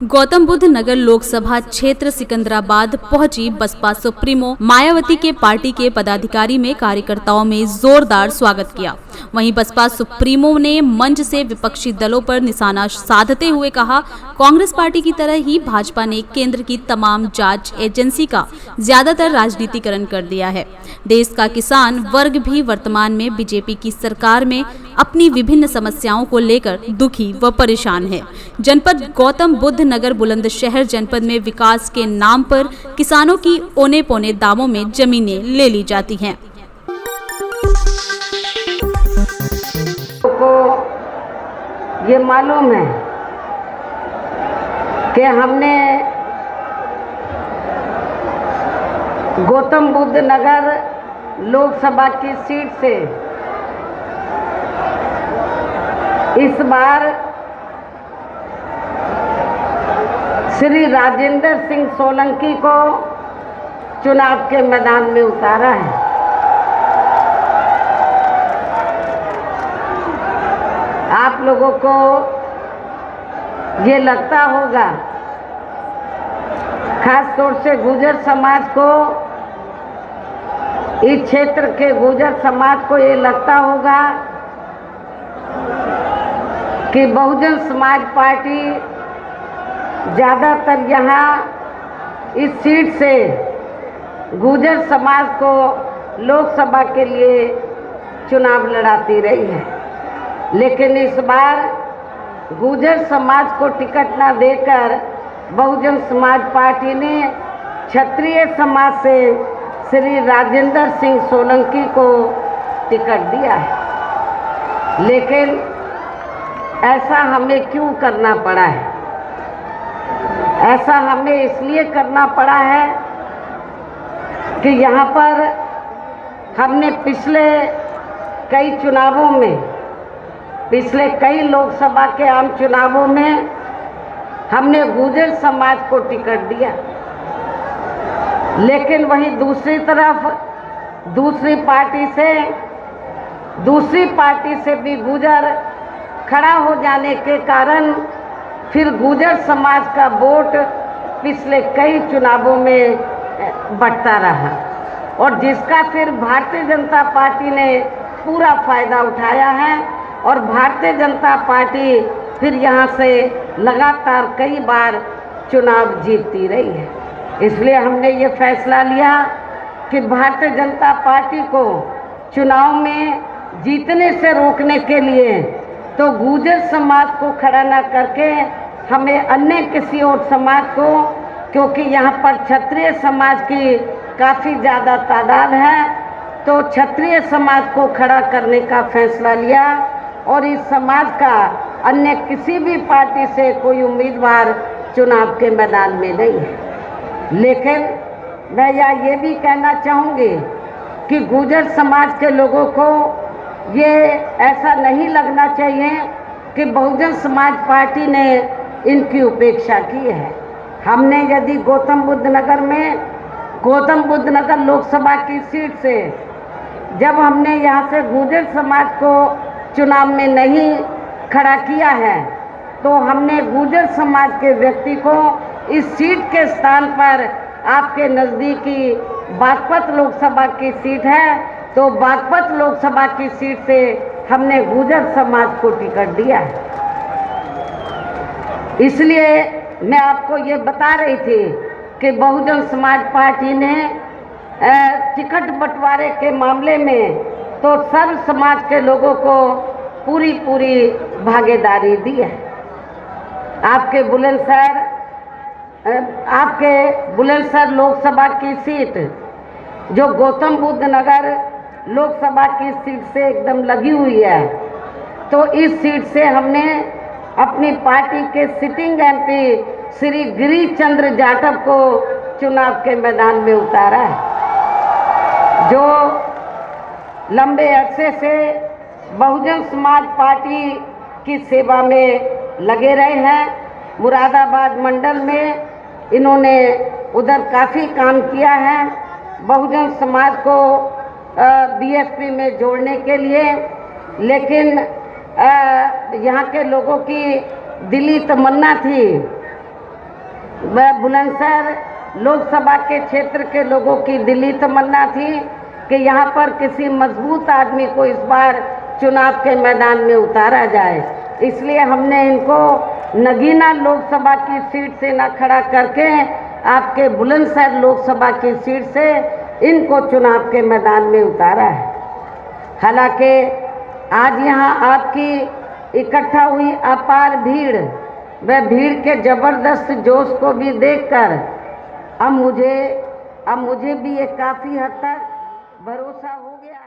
गौतम बुद्ध नगर लोकसभा क्षेत्र सिकंदराबाद पहुंची बसपा सुप्रीमो मायावती के पार्टी के पदाधिकारी में कार्यकर्ताओं में जोरदार स्वागत किया। वहीं बसपा सुप्रीमो ने मंच से विपक्षी दलों पर निशाना साधते हुए कहा, कांग्रेस पार्टी की तरह ही भाजपा ने केंद्र की तमाम जांच एजेंसी का ज्यादातर राजनीतिकरण कर दिया है। देश का किसान वर्ग भी वर्तमान में बीजेपी की सरकार में अपनी विभिन्न समस्याओं को लेकर दुखी व परेशान है। जनपद गौतम बुद्ध नगर बुलंदशहर जनपद में विकास के नाम पर किसानों की औने पौने दामों में जमीनें ले ली जाती हैं। को ये मालूम है कि हमने गौतम बुद्ध नगर लोकसभा की सीट से इस बार श्री राजेंद्र सिंह सोलंकी को चुनाव के मैदान में उतारा है। आप लोगों को ये लगता होगा, खास तौर से गुर्जर समाज को, इस क्षेत्र के गुर्जर समाज को ये लगता होगा कि बहुजन समाज पार्टी ज़्यादातर यहाँ इस सीट से गुर्जर समाज को लोकसभा के लिए चुनाव लड़ाती रही है, लेकिन इस बार गुर्जर समाज को टिकट न देकर बहुजन समाज पार्टी ने क्षत्रिय समाज से श्री राजेंद्र सिंह सोलंकी को टिकट दिया है। लेकिन ऐसा हमें क्यों करना पड़ा है? ऐसा हमें इसलिए करना पड़ा है कि यहाँ पर हमने पिछले कई चुनावों में, पिछले कई लोकसभा के आम चुनावों में हमने गुर्जर समाज को टिकट दिया, लेकिन वहीं दूसरी तरफ दूसरी पार्टी से भी गुर्जर खड़ा हो जाने के कारण फिर गुर्जर समाज का वोट पिछले कई चुनावों में बढ़ता रहा और जिसका फिर भारतीय जनता पार्टी ने पूरा फायदा उठाया है और भारतीय जनता पार्टी फिर यहाँ से लगातार कई बार चुनाव जीतती रही है। इसलिए हमने ये फैसला लिया कि भारतीय जनता पार्टी को चुनाव में जीतने से रोकने के लिए तो गुर्जर समाज को खड़ा न करके हमें अन्य किसी और समाज को, क्योंकि यहाँ पर क्षत्रिय समाज की काफ़ी ज़्यादा तादाद है, तो क्षत्रिय समाज को खड़ा करने का फैसला लिया और इस समाज का अन्य किसी भी पार्टी से कोई उम्मीदवार चुनाव के मैदान में नहीं है। लेकिन मैं ये भी कहना चाहूँगी कि गुर्जर समाज के लोगों को ये ऐसा नहीं लगना चाहिए कि बहुजन समाज पार्टी ने इनकी उपेक्षा की है। हमने यदि गौतम बुद्ध नगर लोकसभा की सीट से जब हमने यहाँ से गुर्जर समाज को चुनाव में नहीं खड़ा किया है, तो हमने गुर्जर समाज के व्यक्ति को इस सीट के स्थान पर, आपके नज़दीकी बागपत लोकसभा की सीट है, तो बागपत लोकसभा की सीट से हमने गुर्जर समाज को टिकट दिया है। इसलिए मैं आपको ये बता रही थी कि बहुजन समाज पार्टी ने टिकट बंटवारे के मामले में तो सर्व समाज के लोगों को पूरी भागीदारी दी है। आपके बुलंदशहर लोकसभा की सीट जो गौतम बुद्ध नगर लोकसभा की सीट से एकदम लगी हुई है, तो इस सीट से हमने अपनी पार्टी के सिटिंग एमपी श्री गिरीश चंद्र जाटव को चुनाव के मैदान में उतारा है, जो लंबे अरसे से बहुजन समाज पार्टी की सेवा में लगे रहे हैं। मुरादाबाद मंडल में इन्होंने उधर काफ़ी काम किया है बहुजन समाज को बीएसपी में जोड़ने के लिए, लेकिन यहाँ के लोगों की दिली तमन्ना थी वह बुलंदशहर लोकसभा के क्षेत्र के लोगों की दिली तमन्ना थी कि यहाँ पर किसी मजबूत आदमी को इस बार चुनाव के मैदान में उतारा जाए। इसलिए हमने इनको नगीना लोकसभा की सीट से न खड़ा करके आपके बुलंदशहर लोकसभा की सीट से इनको चुनाव के मैदान में उतारा है। हालांकि आज यहाँ आपकी इकट्ठा हुई अपार भीड़, वह भीड़ के ज़बरदस्त जोश को भी देखकर अब मुझे भी ये काफ़ी हद तक भरोसा हो गया है।